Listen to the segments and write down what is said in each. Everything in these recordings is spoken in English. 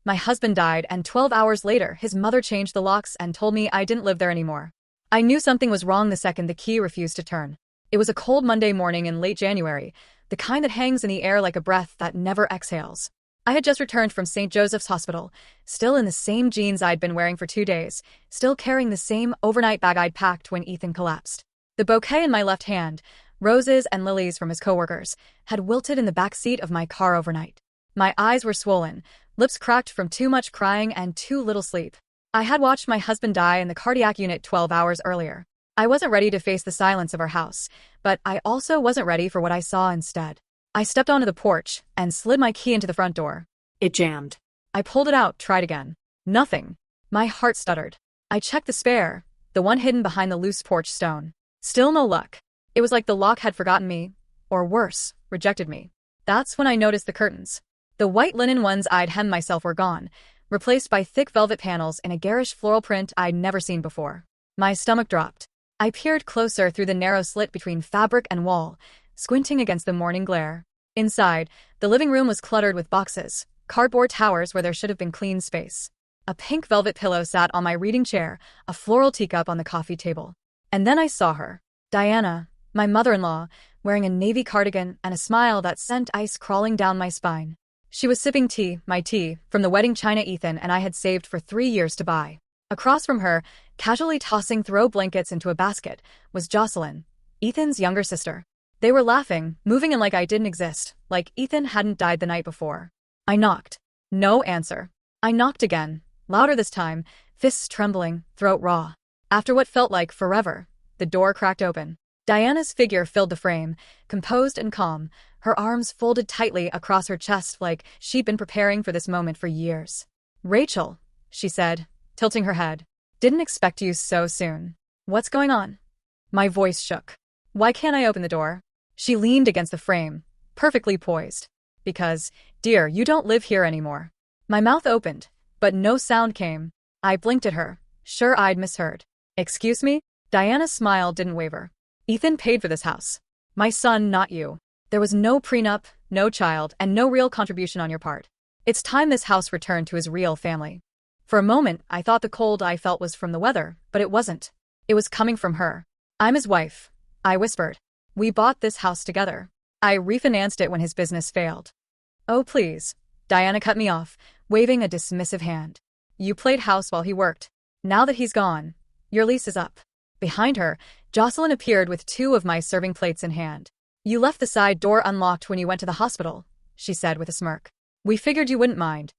My husband died, and 12 hours later, his mother changed the locks and told me I didn't live there anymore. I knew something was wrong the second the key refused to turn. It was a cold Monday morning in late January, the kind that hangs in the air like a breath that never exhales. I had just returned from St. Joseph's Hospital, still in the same jeans I'd been wearing for 2 days, still carrying the same overnight bag I'd packed when Ethan collapsed. The bouquet in my left hand, roses and lilies from his coworkers, had wilted in the back seat of my car overnight. My eyes were swollen, lips cracked from too much crying and too little sleep. I had watched my husband die in the cardiac unit 12 hours earlier. I wasn't ready to face the silence of our house, but I also wasn't ready for what I saw instead. I stepped onto the porch and slid my key into the front door. It jammed. I pulled it out, tried again. Nothing. My heart stuttered. I checked the spare, the one hidden behind the loose porch stone. Still no luck. It was like the lock had forgotten me, or worse, rejected me. That's when I noticed the curtains. The white linen ones I'd hemmed myself were gone, replaced by thick velvet panels in a garish floral print I'd never seen before. My stomach dropped. I peered closer through the narrow slit between fabric and wall, squinting against the morning glare. Inside, the living room was cluttered with boxes, cardboard towers where there should have been clean space. A pink velvet pillow sat on my reading chair, a floral teacup on the coffee table. And then I saw her, Diana, my mother-in-law, wearing a navy cardigan and a smile that sent ice crawling down my spine. She was sipping tea, my tea, from the wedding china Ethan and I had saved for 3 years to buy. Across from her, casually tossing throw blankets into a basket, was Jocelyn, Ethan's younger sister. They were laughing, moving in like I didn't exist, like Ethan hadn't died the night before. I knocked. No answer. I knocked again, louder this time, fists trembling, throat raw. After what felt like forever, the door cracked open. Diana's figure filled the frame, composed and calm, her arms folded tightly across her chest like she'd been preparing for this moment for years. "Rachel," she said, tilting her head. "Didn't expect you so soon. What's going on?" My voice shook. "Why can't I open the door?" She leaned against the frame, perfectly poised. "Because, dear, you don't live here anymore." My mouth opened, but no sound came. I blinked at her, sure I'd misheard. "Excuse me?" Diana's smile didn't waver. "Ethan paid for this house. My son, not you. There was no prenup, no child, and no real contribution on your part. It's time this house returned to his real family." For a moment, I thought the cold I felt was from the weather, but it wasn't. It was coming from her. "I'm his wife," I whispered. "We bought this house together. I refinanced it when his business failed." "Oh, please." Diana cut me off, waving a dismissive hand. "You played house while he worked. Now that he's gone, your lease is up." Behind her, Jocelyn appeared with 2 of my serving plates in hand. "You left the side door unlocked when you went to the hospital," she said with a smirk. "We figured you wouldn't mind."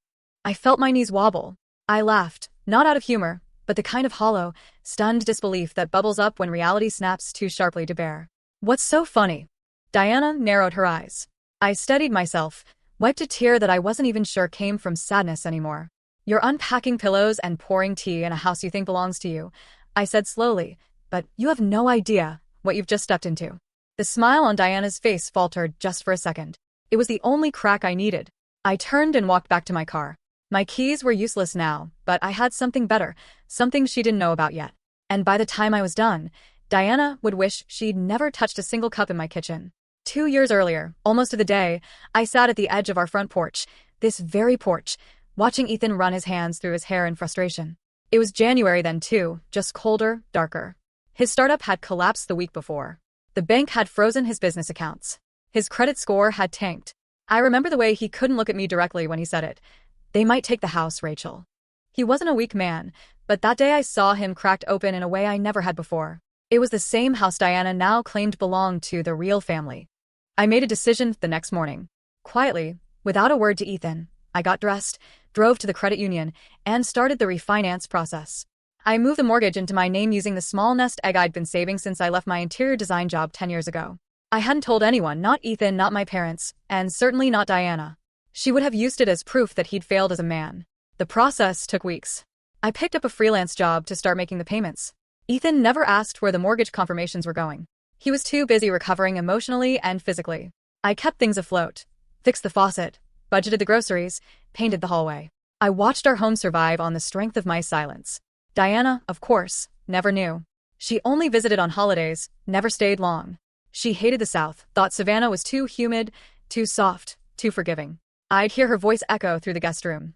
I felt my knees wobble. I laughed, not out of humor, but the kind of hollow, stunned disbelief that bubbles up when reality snaps too sharply to bear. "What's so funny?" Diana narrowed her eyes. I steadied myself, wiped a tear that I wasn't even sure came from sadness anymore. "You're unpacking pillows and pouring tea in a house you think belongs to you," I said slowly, "but you have no idea what you've just stepped into." The smile on Diana's face faltered just for a second. It was the only crack I needed. I turned and walked back to my car. My keys were useless now, but I had something better, something she didn't know about yet. And by the time I was done, Diana would wish she'd never touched a single cup in my kitchen. 2 years earlier, almost to the day, I sat at the edge of our front porch, this very porch, watching Ethan run his hands through his hair in frustration. It was January then too, just colder, darker. His startup had collapsed the week before. The bank had frozen his business accounts. His credit score had tanked. I remember the way he couldn't look at me directly when he said it. "They might take the house, Rachel." He wasn't a weak man, but that day I saw him cracked open in a way I never had before. It was the same house Diana now claimed belonged to the real family. I made a decision the next morning. Quietly, without a word to Ethan, I got dressed, drove to the credit union, and started the refinance process. I moved the mortgage into my name using the small nest egg I'd been saving since I left my interior design job 10 years ago. I hadn't told anyone, not Ethan, not my parents, and certainly not Diana. She would have used it as proof that he'd failed as a man. The process took weeks. I picked up a freelance job to start making the payments. Ethan never asked where the mortgage confirmations were going. He was too busy recovering emotionally and physically. I kept things afloat, fixed the faucet, budgeted the groceries, painted the hallway. I watched our home survive on the strength of my silence. Diana, of course, never knew. She only visited on holidays, never stayed long. She hated the South, thought Savannah was too humid, too soft, too forgiving. I'd hear her voice echo through the guest room.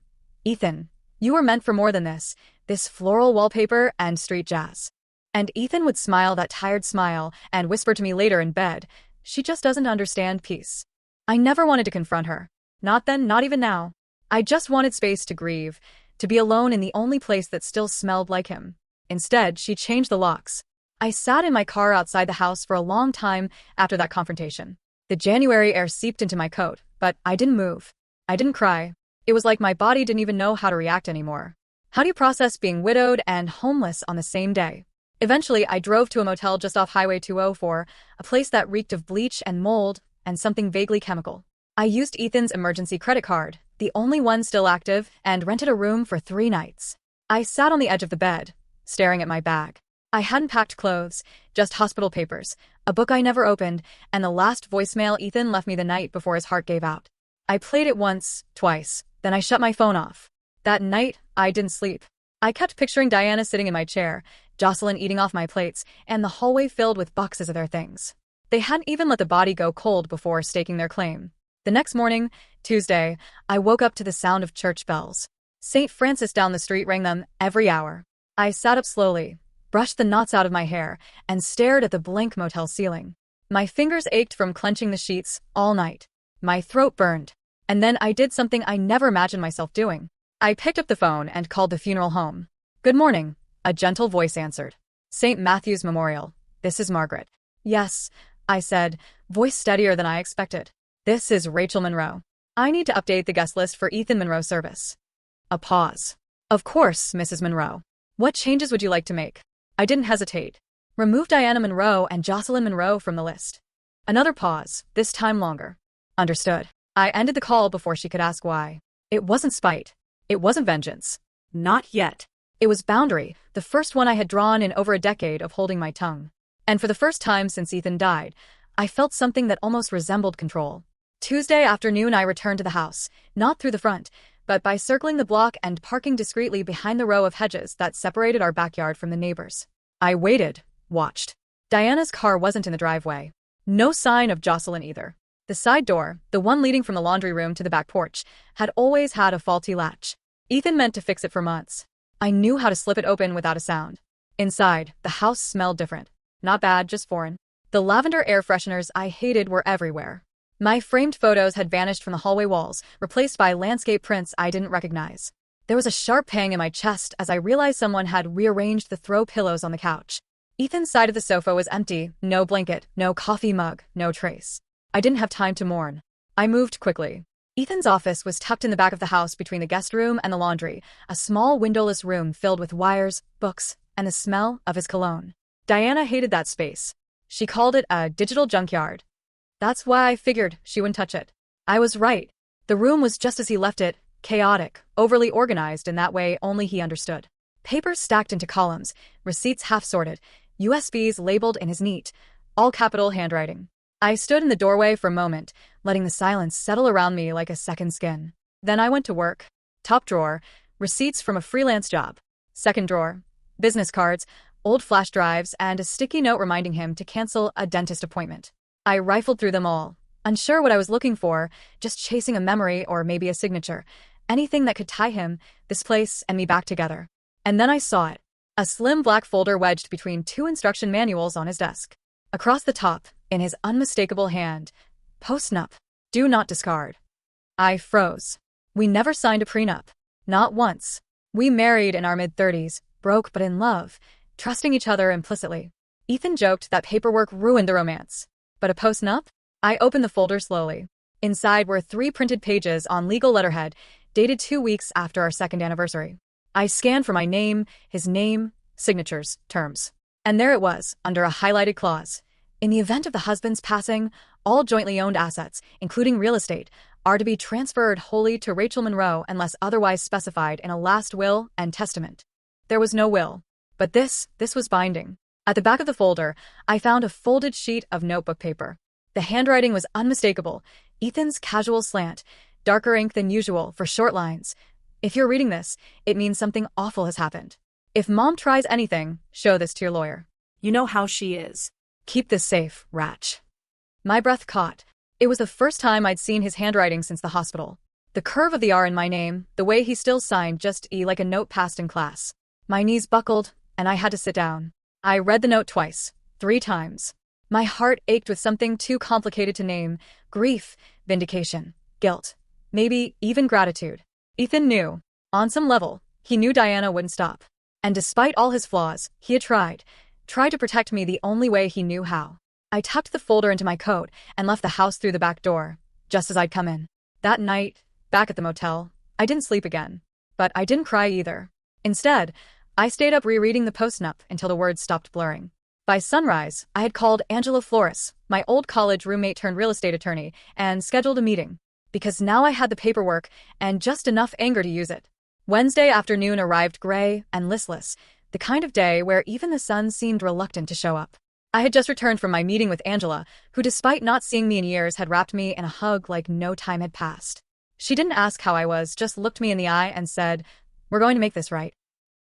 Ethan, you were meant for more than this floral wallpaper and street jazz. And Ethan would smile that tired smile and whisper to me later in bed, she just doesn't understand peace. I never wanted to confront her. Not then, not even now. I just wanted space to grieve, to be alone in the only place that still smelled like him. Instead, she changed the locks. I sat in my car outside the house for a long time after that confrontation. The January air seeped into my coat, but I didn't move. I didn't cry. It was like my body didn't even know how to react anymore. How do you process being widowed and homeless on the same day? Eventually, I drove to a motel just off Highway 204, a place that reeked of bleach and mold and something vaguely chemical. I used Ethan's emergency credit card, the only one still active, and rented a room for 3 nights. I sat on the edge of the bed, staring at my bag. I hadn't packed clothes, just hospital papers, a book I never opened, and the last voicemail Ethan left me the night before his heart gave out. I played it once, twice, then I shut my phone off. That night, I didn't sleep. I kept picturing Diana sitting in my chair, Jocelyn eating off my plates, and the hallway filled with boxes of their things. They hadn't even let the body go cold before staking their claim. The next morning, Tuesday, I woke up to the sound of church bells. St. Francis down the street rang them every hour. I sat up slowly, brushed the knots out of my hair, and stared at the blank motel ceiling. My fingers ached from clenching the sheets all night. My throat burned. And then I did something I never imagined myself doing. I picked up the phone and called the funeral home. "Good morning," a gentle voice answered. "St. Matthew's Memorial. This is Margaret." "Yes," I said, voice steadier than I expected. "This is Rachel Monroe. I need to update the guest list for Ethan Monroe's service." A pause. "Of course, Mrs. Monroe. What changes would you like to make?" I didn't hesitate. "Remove Diana Monroe and Jocelyn Monroe from the list." Another pause, this time longer. "Understood." I ended the call before she could ask why. It wasn't spite. It wasn't vengeance. Not yet. It was boundary, the first one I had drawn in over a decade of holding my tongue. And for the first time since Ethan died, I felt something that almost resembled control. Tuesday afternoon I returned to the house, not through the front, but by circling the block and parking discreetly behind the row of hedges that separated our backyard from the neighbors. I waited, watched. Diana's car wasn't in the driveway. No sign of Jocelyn either. The side door, the one leading from the laundry room to the back porch, had always had a faulty latch. Ethan meant to fix it for months. I knew how to slip it open without a sound. Inside, the house smelled different. Not bad, just foreign. The lavender air fresheners I hated were everywhere. My framed photos had vanished from the hallway walls, replaced by landscape prints I didn't recognize. There was a sharp pang in my chest as I realized someone had rearranged the throw pillows on the couch. Ethan's side of the sofa was empty, no blanket, no coffee mug, no trace. I didn't have time to mourn. I moved quickly. Ethan's office was tucked in the back of the house between the guest room and the laundry, a small windowless room filled with wires, books, and the smell of his cologne. Diana hated that space. She called it a digital junkyard. That's why I figured she wouldn't touch it. I was right. The room was just as he left it, chaotic, overly organized in that way only he understood. Papers stacked into columns, receipts half-sorted, USBs labeled in his neat, all-capital handwriting. I stood in the doorway for a moment, letting the silence settle around me like a second skin. Then I went to work. Top drawer, receipts from a freelance job. Second drawer, business cards, old flash drives, and a sticky note reminding him to cancel a dentist appointment. I rifled through them all, unsure what I was looking for, just chasing a memory or maybe a signature, anything that could tie him, this place, and me back together. And then I saw it. A slim black folder wedged between 2 instruction manuals on his desk. Across the top, in his unmistakable hand, post-nup, do not discard. I froze. We never signed a prenup. Not once. We married in our mid-30s, broke but in love, trusting each other implicitly. Ethan joked that paperwork ruined the romance. But a post-nup? I opened the folder slowly. Inside were 3 printed pages on legal letterhead, dated 2 weeks after our second anniversary. I scanned for my name, his name, signatures, terms. And there it was, under a highlighted clause. In the event of the husband's passing, all jointly owned assets, including real estate, are to be transferred wholly to Rachel Monroe unless otherwise specified in a last will and testament. There was no will. But this was binding. At the back of the folder, I found a folded sheet of notebook paper. The handwriting was unmistakable, Ethan's casual slant, darker ink than usual for short lines. If you're reading this, it means something awful has happened. If Mom tries anything, show this to your lawyer. You know how she is. Keep this safe, Ratch. My breath caught. It was the first time I'd seen his handwriting since the hospital. The curve of the R in my name, the way he still signed just E like a note passed in class. My knees buckled, and I had to sit down. I read the note twice, 3 times. My heart ached with something too complicated to name: grief, vindication, guilt, maybe even gratitude. Ethan knew. On some level, he knew Diana wouldn't stop. And despite all his flaws, he had tried to protect me the only way he knew how. I tucked the folder into my coat and left the house through the back door, just as I'd come in. That night, back at the motel, I didn't sleep again. But I didn't cry either. Instead, I stayed up rereading the post-nup until the words stopped blurring. By sunrise, I had called Angela Flores, my old college roommate turned real estate attorney, and scheduled a meeting. Because now I had the paperwork and just enough anger to use it. Wednesday afternoon arrived gray and listless, the kind of day where even the sun seemed reluctant to show up. I had just returned from my meeting with Angela, who despite not seeing me in years had wrapped me in a hug like no time had passed. She didn't ask how I was, just looked me in the eye and said, "We're going to make this right."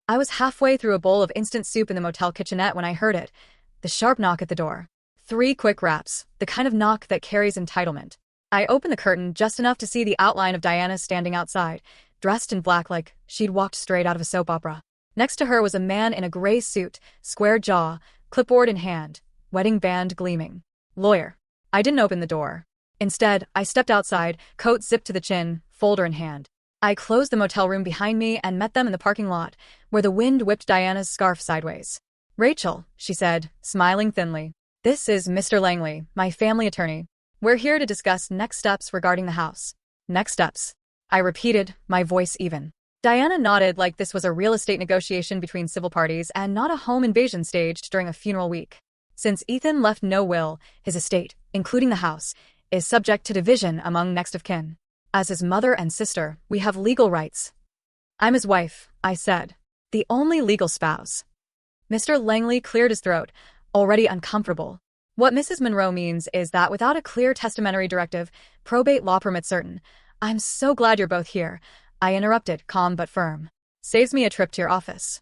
I was halfway through a bowl of instant soup in the motel kitchenette when I heard it. The sharp knock at the door. 3 quick raps, the kind of knock that carries entitlement. I opened the curtain just enough to see the outline of Diana standing outside, dressed in black like she'd walked straight out of a soap opera. Next to her was a man in a gray suit, square jaw, clipboard in hand, wedding band gleaming. Lawyer. I didn't open the door. Instead, I stepped outside, coat zipped to the chin, folder in hand. I closed the motel room behind me and met them in the parking lot, where the wind whipped Diana's scarf sideways. "Rachel," she said, smiling thinly. "This is Mr. Langley, my family attorney. We're here to discuss next steps regarding the house." "Next steps?" I repeated, my voice even. Diana nodded like this was a real estate negotiation between civil parties and not a home invasion staged during a funeral week. Since Ethan left no will, his estate, including the house, is subject to division among next of kin. As his mother and sister, we have legal rights. "I'm his wife," I said. "The only legal spouse." Mr. Langley cleared his throat, already uncomfortable. "What Mrs. Monroe means is that without a clear testamentary directive, probate law permits certain—" "I'm so glad you're both here," I interrupted, calm but firm. "Saves me a trip to your office."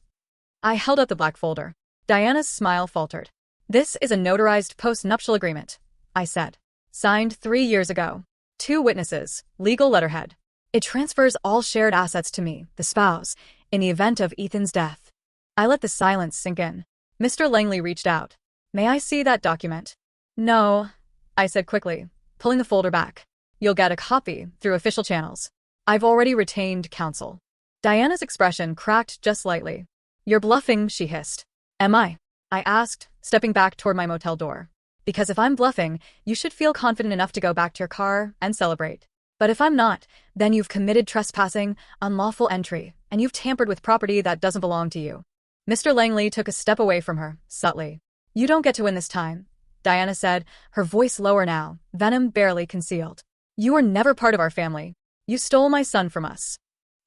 I held up the black folder. Diana's smile faltered. "This is a notarized post-nuptial agreement," I said. "Signed 3 years ago. 2 witnesses, legal letterhead. It transfers all shared assets to me, the spouse, in the event of Ethan's death." I let the silence sink in. Mr. Langley reached out. "May I see that document?" "No," I said quickly, pulling the folder back. "You'll get a copy through official channels. I've already retained counsel." Diana's expression cracked just slightly. "You're bluffing," she hissed. "Am I?" I asked, stepping back toward my motel door. "Because if I'm bluffing, you should feel confident enough to go back to your car and celebrate. But if I'm not, then you've committed trespassing, unlawful entry, and you've tampered with property that doesn't belong to you." Mr. Langley took a step away from her, subtly. "You don't get to win this time," Diana said, her voice lower now, venom barely concealed. "You were never part of our family. You stole my son from us."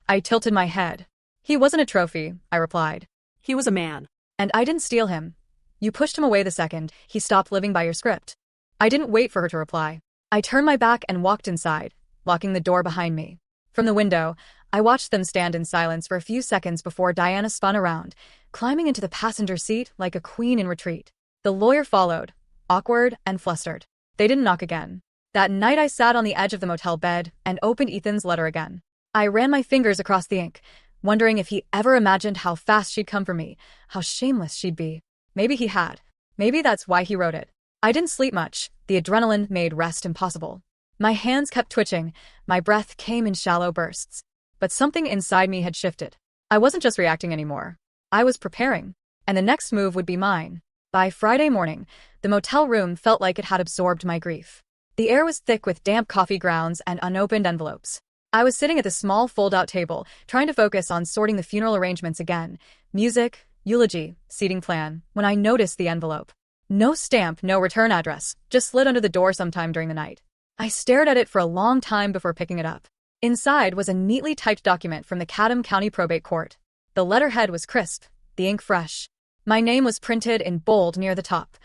I tilted my head. "He wasn't a trophy," I replied. "He was a man." "And I didn't steal him. You pushed him away the second he stopped living by your script." I didn't wait for her to reply. I turned my back and walked inside, locking the door behind me. From the window, I watched them stand in silence for a few seconds before Diana spun around, climbing into the passenger seat like a queen in retreat. The lawyer followed, awkward and flustered. They didn't knock again. That night I sat on the edge of the motel bed and opened Ethan's letter again. I ran my fingers across the ink, wondering if he ever imagined how fast she'd come for me, how shameless she'd be. Maybe he had. Maybe that's why he wrote it. I didn't sleep much. The adrenaline made rest impossible. My hands kept twitching. My breath came in shallow bursts. But something inside me had shifted. I wasn't just reacting anymore. I was preparing. And the next move would be mine. By Friday morning, the motel room felt like it had absorbed my grief. The air was thick with damp coffee grounds and unopened envelopes. I was sitting at the small fold-out table, trying to focus on sorting the funeral arrangements again. Music, eulogy, seating plan, when I noticed the envelope. No stamp, no return address, just slid under the door sometime during the night. I stared at it for a long time before picking it up. Inside was a neatly typed document from the Chatham County Probate Court. The letterhead was crisp, the ink fresh. My name was printed in bold near the top.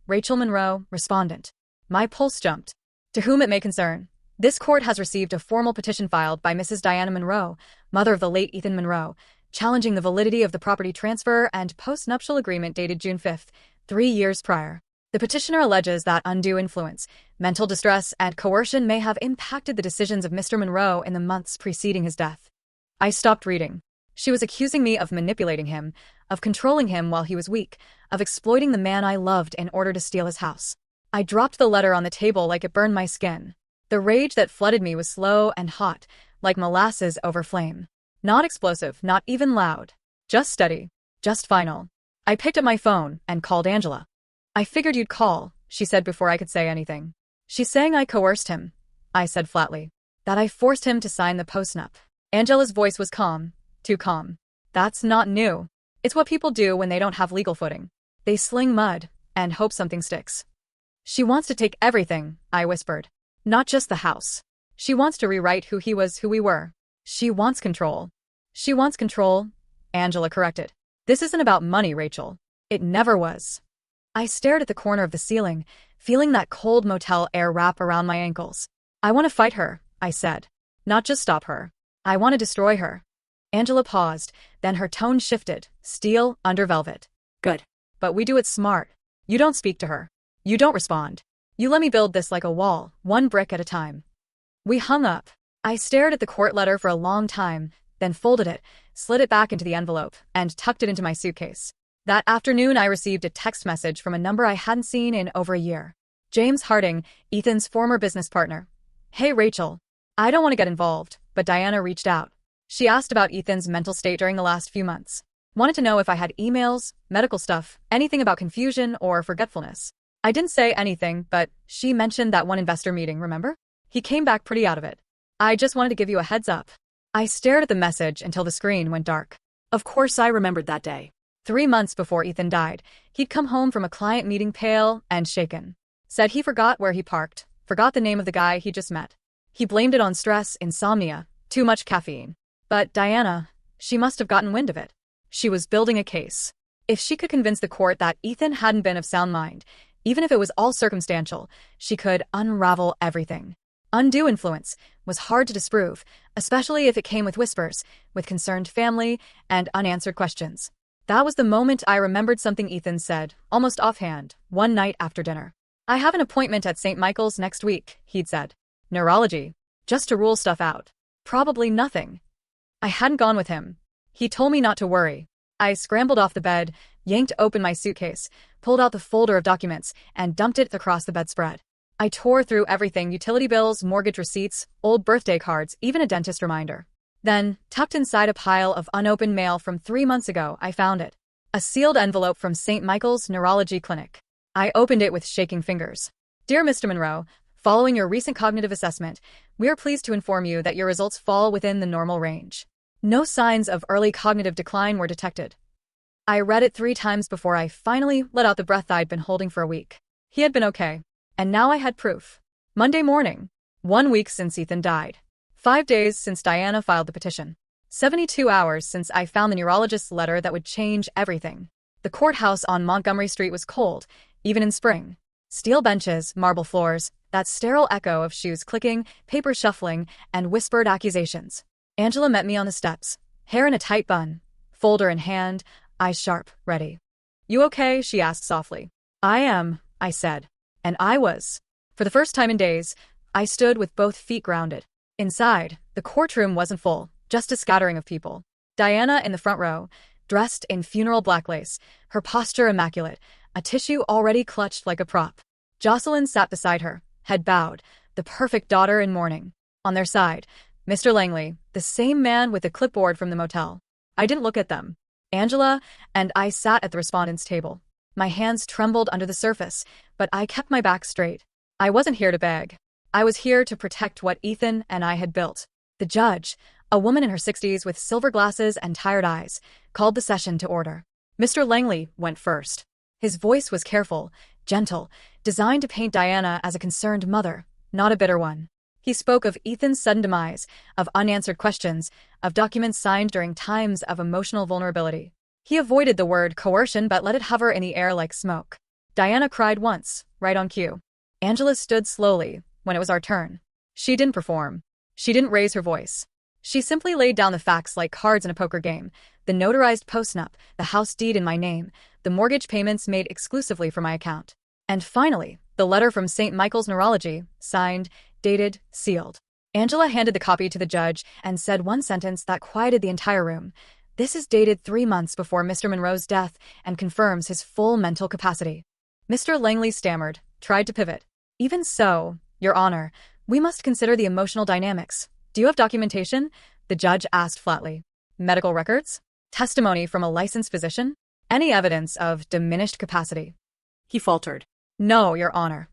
Rachel Monroe, respondent. My pulse jumped. To whom it may concern, this court has received a formal petition filed by Mrs. Diana Monroe, mother of the late Ethan Monroe, challenging the validity of the property transfer and post-nuptial agreement dated June 5, 3 years prior. The petitioner alleges that undue influence, mental distress, and coercion may have impacted the decisions of Mr. Monroe in the months preceding his death. I stopped reading. She was accusing me of manipulating him, of controlling him while he was weak, of exploiting the man I loved in order to steal his house. I dropped the letter on the table like it burned my skin. The rage that flooded me was slow and hot, like molasses over flame. Not explosive, not even loud. Just steady. Just final. I picked up my phone and called Angela. "I figured you'd call," she said before I could say anything. "She's saying I coerced him," I said flatly. "That I forced him to sign the postnup." Angela's voice was calm. Too calm. "That's not new. It's what people do when they don't have legal footing. They sling mud and hope something sticks." "She wants to take everything," I whispered. "Not just the house. She wants to rewrite who he was, who we were. She wants control." "She wants control," Angela corrected. "This isn't about money, Rachel. It never was." I stared at the corner of the ceiling, feeling that cold motel air wrap around my ankles. "I want to fight her," I said. "Not just stop her. I want to destroy her." Angela paused, then her tone shifted, steel under velvet. "Good. But we do it smart. You don't speak to her. You don't respond. You let me build this like a wall, one brick at a time." We hung up. I stared at the court letter for a long time, then folded it, slid it back into the envelope, and tucked it into my suitcase. That afternoon I received a text message from a number I hadn't seen in over a year. James Harding, Ethan's former business partner. "Hey Rachel. I don't want to get involved, but Diana reached out. She asked about Ethan's mental state during the last few months. Wanted to know if I had emails, medical stuff, anything about confusion or forgetfulness. I didn't say anything, but she mentioned that one investor meeting, remember? He came back pretty out of it. I just wanted to give you a heads up." I stared at the message until the screen went dark. Of course I remembered that day. 3 months before Ethan died, he'd come home from a client meeting pale and shaken. Said he forgot where he parked, forgot the name of the guy he just met. He blamed it on stress, insomnia, too much caffeine. But Diana, she must have gotten wind of it. She was building a case. If she could convince the court that Ethan hadn't been of sound mind, even if it was all circumstantial, she could unravel everything. Undue influence was hard to disprove, especially if it came with whispers, with concerned family, and unanswered questions. That was the moment I remembered something Ethan said, almost offhand, one night after dinner. "I have an appointment at St. Michael's next week," he'd said. "Neurology. Just to rule stuff out. Probably nothing." I hadn't gone with him. He told me not to worry. I scrambled off the bed, yanked open my suitcase, pulled out the folder of documents, and dumped it across the bedspread. I tore through everything: utility bills, mortgage receipts, old birthday cards, even a dentist reminder. Then, tucked inside a pile of unopened mail from 3 months ago, I found it. A sealed envelope from St. Michael's Neurology Clinic. I opened it with shaking fingers. "Dear Mr. Monroe, following your recent cognitive assessment, we are pleased to inform you that your results fall within the normal range. No signs of early cognitive decline were detected." I read it 3 times before I finally let out the breath I'd been holding for a week. He had been okay. And now I had proof. Monday morning. 1 week since Ethan died. 5 days since Diana filed the petition. 72 hours since I found the neurologist's letter that would change everything. The courthouse on Montgomery Street was cold, even in spring. Steel benches, marble floors, that sterile echo of shoes clicking, paper shuffling, and whispered accusations. Angela met me on the steps, hair in a tight bun, folder in hand, eyes sharp, ready. "You okay?" she asked softly. "I am," I said. And I was. For the first time in days, I stood with both feet grounded. Inside, the courtroom wasn't full, just a scattering of people. Diana in the front row, dressed in funeral black lace, her posture immaculate, a tissue already clutched like a prop. Jocelyn sat beside her, head bowed, the perfect daughter in mourning. On their side, Mr. Langley, the same man with the clipboard from the motel. I didn't look at them. Angela and I sat at the respondents' table. My hands trembled under the surface, but I kept my back straight. I wasn't here to beg. I was here to protect what Ethan and I had built. The judge, a woman in her 60s with silver glasses and tired eyes, called the session to order. Mr. Langley went first. His voice was careful, gentle, designed to paint Diana as a concerned mother, not a bitter one. He spoke of Ethan's sudden demise, of unanswered questions, of documents signed during times of emotional vulnerability. He avoided the word coercion but let it hover in the air like smoke. Diana cried once, right on cue. Angela stood slowly when it was our turn. She didn't perform. She didn't raise her voice. She simply laid down the facts like cards in a poker game: the notarized postnup, the house deed in my name, the mortgage payments made exclusively for my account. And finally, the letter from St. Michael's Neurology, signed, dated, sealed. Angela handed the copy to the judge and said one sentence that quieted the entire room. This is dated 3 months before Mr. Monroe's death and confirms his full mental capacity. Mr. Langley stammered, tried to pivot. Even so, Your Honor, we must consider the emotional dynamics. Do you have documentation? The judge asked flatly. Medical records? Testimony from a licensed physician? Any evidence of diminished capacity? He faltered. No, Your Honor.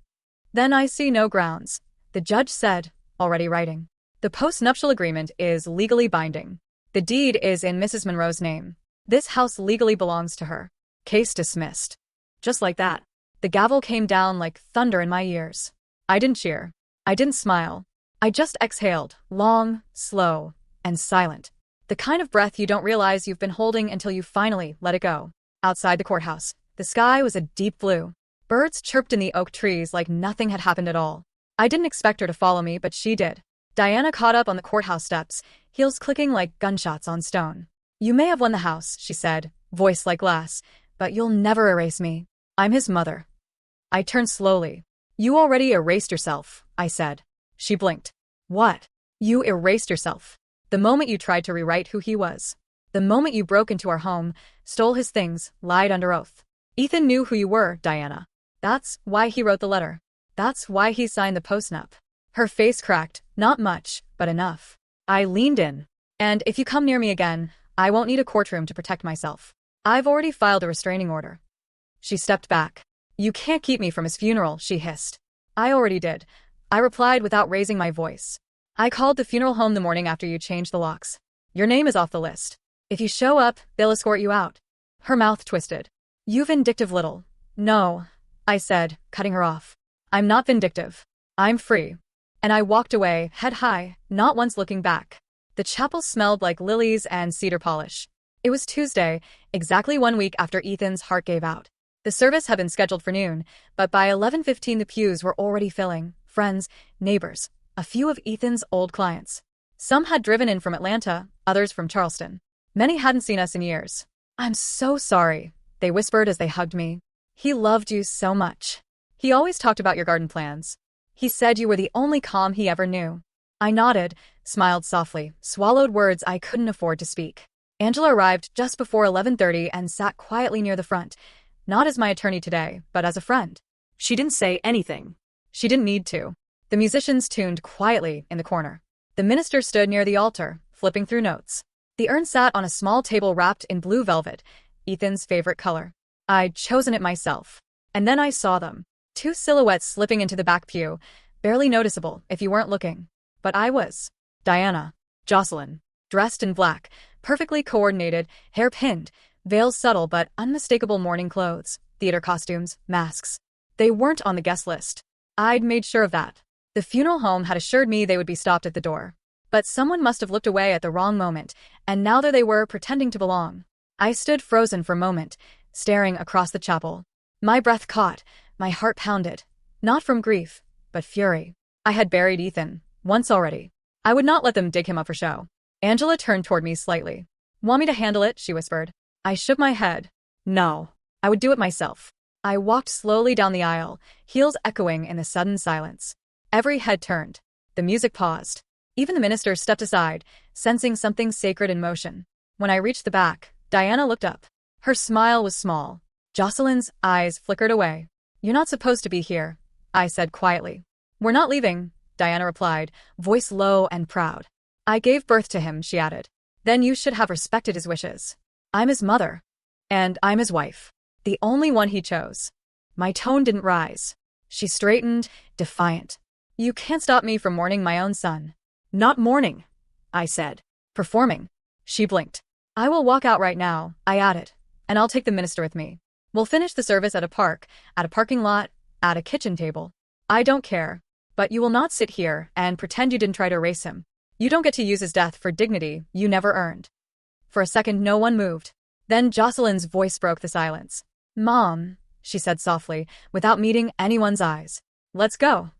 Then I see no grounds. The judge said, already writing. The post-nuptial agreement is legally binding. The deed is in Mrs. Monroe's name. This house legally belongs to her. Case dismissed. Just like that. The gavel came down like thunder in my ears. I didn't cheer. I didn't smile. I just exhaled, long, slow, and silent. The kind of breath you don't realize you've been holding until you finally let it go. Outside the courthouse, the sky was a deep blue. Birds chirped in the oak trees like nothing had happened at all. I didn't expect her to follow me, but she did. Diana caught up on the courthouse steps, heels clicking like gunshots on stone. You may have won the house, she said, voice like glass, but you'll never erase me. I'm his mother. I turned slowly. You already erased yourself, I said. She blinked. What? You erased yourself. The moment you tried to rewrite who he was. The moment you broke into our home, stole his things, lied under oath. Ethan knew who you were, Diana. That's why he wrote the letter. That's why he signed the postnup. Her face cracked, not much, but enough. I leaned in. And if you come near me again, I won't need a courtroom to protect myself. I've already filed a restraining order. She stepped back. You can't keep me from his funeral, she hissed. I already did. I replied without raising my voice. I called the funeral home the morning after you changed the locks. Your name is off the list. If you show up, they'll escort you out. Her mouth twisted. You vindictive little. No, I said, cutting her off. I'm not vindictive. I'm free. And I walked away, head high, not once looking back. The chapel smelled like lilies and cedar polish. It was Tuesday, exactly 1 week after Ethan's heart gave out. The service had been scheduled for noon, but by 11:15 the pews were already filling. Friends, neighbors, a few of Ethan's old clients. Some had driven in from Atlanta, others from Charleston. Many hadn't seen us in years. I'm so sorry, they whispered as they hugged me. He loved you so much. He always talked about your garden plans. He said you were the only calm he ever knew. I nodded, smiled softly, swallowed words I couldn't afford to speak. Angela arrived just before 11:30 and sat quietly near the front, not as my attorney today, but as a friend. She didn't say anything. She didn't need to. The musicians tuned quietly in the corner. The minister stood near the altar, flipping through notes. The urn sat on a small table wrapped in blue velvet, Ethan's favorite color. I'd chosen it myself. And then I saw them. 2 silhouettes slipping into the back pew, barely noticeable if you weren't looking. But I was. Diana. Jocelyn. Dressed in black, perfectly coordinated, hair pinned, veils subtle but unmistakable mourning clothes, theater costumes, masks. They weren't on the guest list. I'd made sure of that. The funeral home had assured me they would be stopped at the door. But someone must have looked away at the wrong moment, and now there they were pretending to belong. I stood frozen for a moment, staring across the chapel. My breath caught, my heart pounded. Not from grief, but fury. I had buried Ethan, once already. I would not let them dig him up for show. Angela turned toward me slightly. Want me to handle it? She whispered. I shook my head. No, I would do it myself. I walked slowly down the aisle, heels echoing in the sudden silence. Every head turned. The music paused. Even the minister stepped aside, sensing something sacred in motion. When I reached the back, Diana looked up. Her smile was small. Jocelyn's eyes flickered away. You're not supposed to be here, I said quietly. We're not leaving, Diana replied, voice low and proud. I gave birth to him, she added. Then you should have respected his wishes. I'm his mother. And I'm his wife. The only one he chose. My tone didn't rise. She straightened, defiant. You can't stop me from mourning my own son. Not mourning, I said. Performing. She blinked. I will walk out right now, I added. And I'll take the minister with me. We'll finish the service at a park, at a parking lot, at a kitchen table. I don't care. But you will not sit here and pretend you didn't try to erase him. You don't get to use his death for dignity you never earned. For a second no one moved. Then Jocelyn's voice broke the silence. Mom, she said softly, without meeting anyone's eyes. Let's go.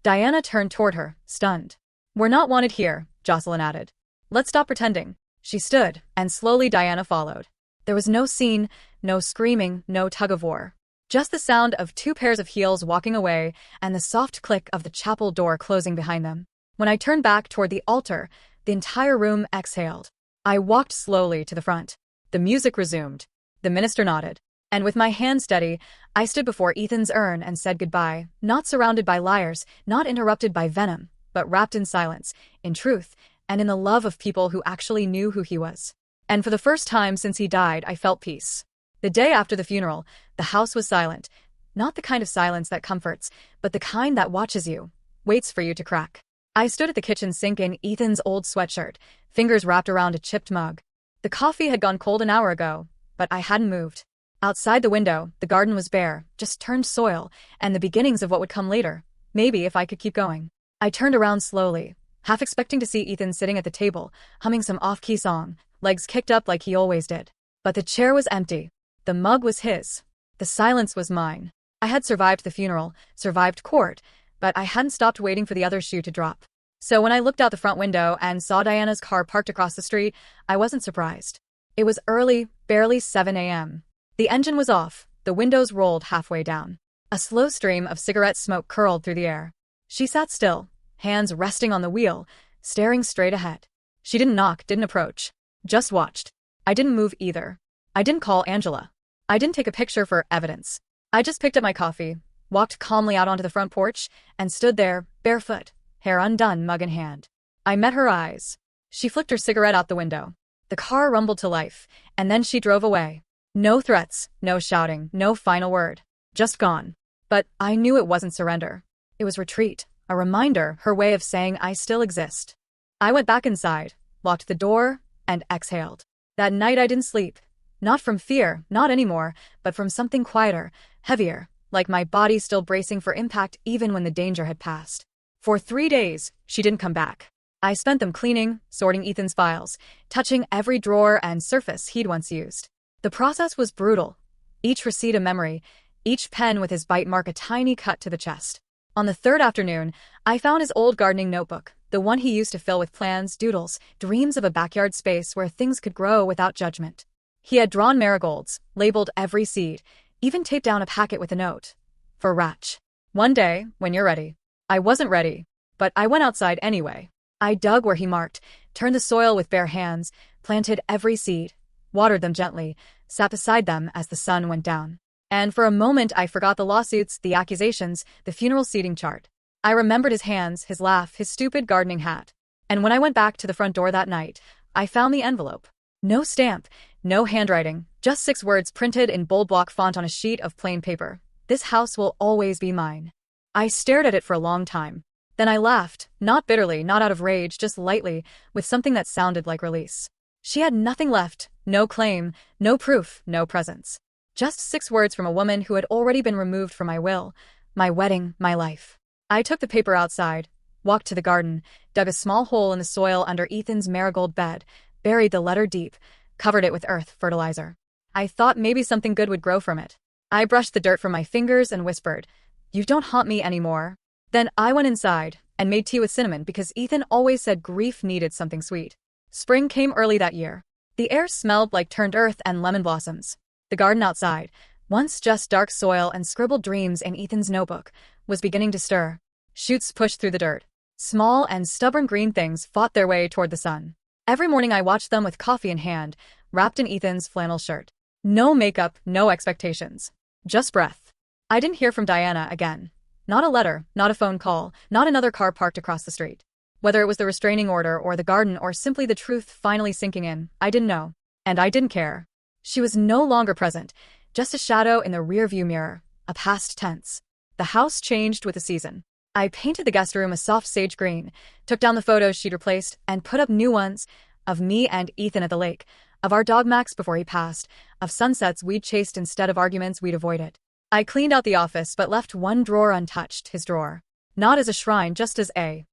Diana turned toward her, stunned. We're not wanted here, Jocelyn added. Let's stop pretending. She stood, and slowly Diana followed. There was no scene, no screaming, no tug-of-war. Just the sound of two pairs of heels walking away and the soft click of the chapel door closing behind them. When I turned back toward the altar, the entire room exhaled. I walked slowly to the front. The music resumed. The minister nodded. And with my hand steady, I stood before Ethan's urn and said goodbye, not surrounded by liars, not interrupted by venom, but wrapped in silence, in truth, and in the love of people who actually knew who he was. And for the first time since he died, I felt peace. The day after the funeral, the house was silent. Not the kind of silence that comforts, but the kind that watches you, waits for you to crack. I stood at the kitchen sink in Ethan's old sweatshirt, fingers wrapped around a chipped mug. The coffee had gone cold an hour ago, but I hadn't moved. Outside the window, the garden was bare, just turned soil, and the beginnings of what would come later. Maybe if I could keep going. I turned around slowly, half expecting to see Ethan sitting at the table, humming some off-key song, legs kicked up like he always did. But the chair was empty. The mug was his. The silence was mine. I had survived the funeral, survived court, but I hadn't stopped waiting for the other shoe to drop. So when I looked out the front window and saw Diana's car parked across the street, I wasn't surprised. It was early, barely 7 a.m. The engine was off, the windows rolled halfway down. A slow stream of cigarette smoke curled through the air. She sat still, hands resting on the wheel, staring straight ahead. She didn't knock, didn't approach. Just watched. I didn't move either. I didn't call Angela. I didn't take a picture for evidence. I just picked up my coffee, walked calmly out onto the front porch, and stood there, barefoot, hair undone, mug in hand. I met her eyes. She flicked her cigarette out the window. The car rumbled to life, and then she drove away. No threats, no shouting, no final word. Just gone. But I knew it wasn't surrender. It was retreat, a reminder, her way of saying I still exist. I went back inside, locked the door, and exhaled. That night I didn't sleep. Not from fear, not anymore, but from something quieter, heavier, like my body still bracing for impact even when the danger had passed. For 3 days, she didn't come back. I spent them cleaning, sorting Ethan's files, touching every drawer and surface he'd once used. The process was brutal. Each receipt a memory, each pen with his bite mark a tiny cut to the chest. On the third afternoon, I found his old gardening notebook, the one he used to fill with plans, doodles, dreams of a backyard space where things could grow without judgment. He had drawn marigolds, labeled every seed, even taped down a packet with a note. For Ratch. One day, when you're ready. I wasn't ready, but I went outside anyway. I dug where he marked, turned the soil with bare hands, planted every seed, watered them gently, sat beside them as the sun went down. And for a moment I forgot the lawsuits, the accusations, the funeral seating chart. I remembered his hands, his laugh, his stupid gardening hat. And when I went back to the front door that night, I found the envelope. No stamp, no handwriting, just 6 words printed in bold block font on a sheet of plain paper. This house will always be mine. I stared at it for a long time. Then I laughed, not bitterly, not out of rage, just lightly, with something that sounded like release. She had nothing left, no claim, no proof, no presence. Just 6 words from a woman who had already been removed from my will, my wedding, my life. I took the paper outside, walked to the garden, dug a small hole in the soil under Ethan's marigold bed, buried the letter deep, covered it with earth, fertilizer. I thought maybe something good would grow from it. I brushed the dirt from my fingers and whispered, "You don't haunt me anymore." Then I went inside and made tea with cinnamon because Ethan always said grief needed something sweet. Spring came early that year. The air smelled like turned earth and lemon blossoms. The garden outside, once just dark soil and scribbled dreams in Ethan's notebook, was beginning to stir. Shoots pushed through the dirt. Small and stubborn green things fought their way toward the sun. Every morning I watched them with coffee in hand, wrapped in Ethan's flannel shirt. No makeup, no expectations. Just breath. I didn't hear from Diana again. Not a letter, not a phone call, not another car parked across the street. Whether it was the restraining order or the garden or simply the truth finally sinking in, I didn't know. And I didn't care. She was no longer present, just a shadow in the rearview mirror, a past tense. The house changed with the season. I painted the guest room a soft sage green, took down the photos she'd replaced, and put up new ones, of me and Ethan at the lake, of our dog Max before he passed, of sunsets we'd chased instead of arguments we'd avoided. I cleaned out the office but left one drawer untouched, his drawer. Not as a shrine, just as a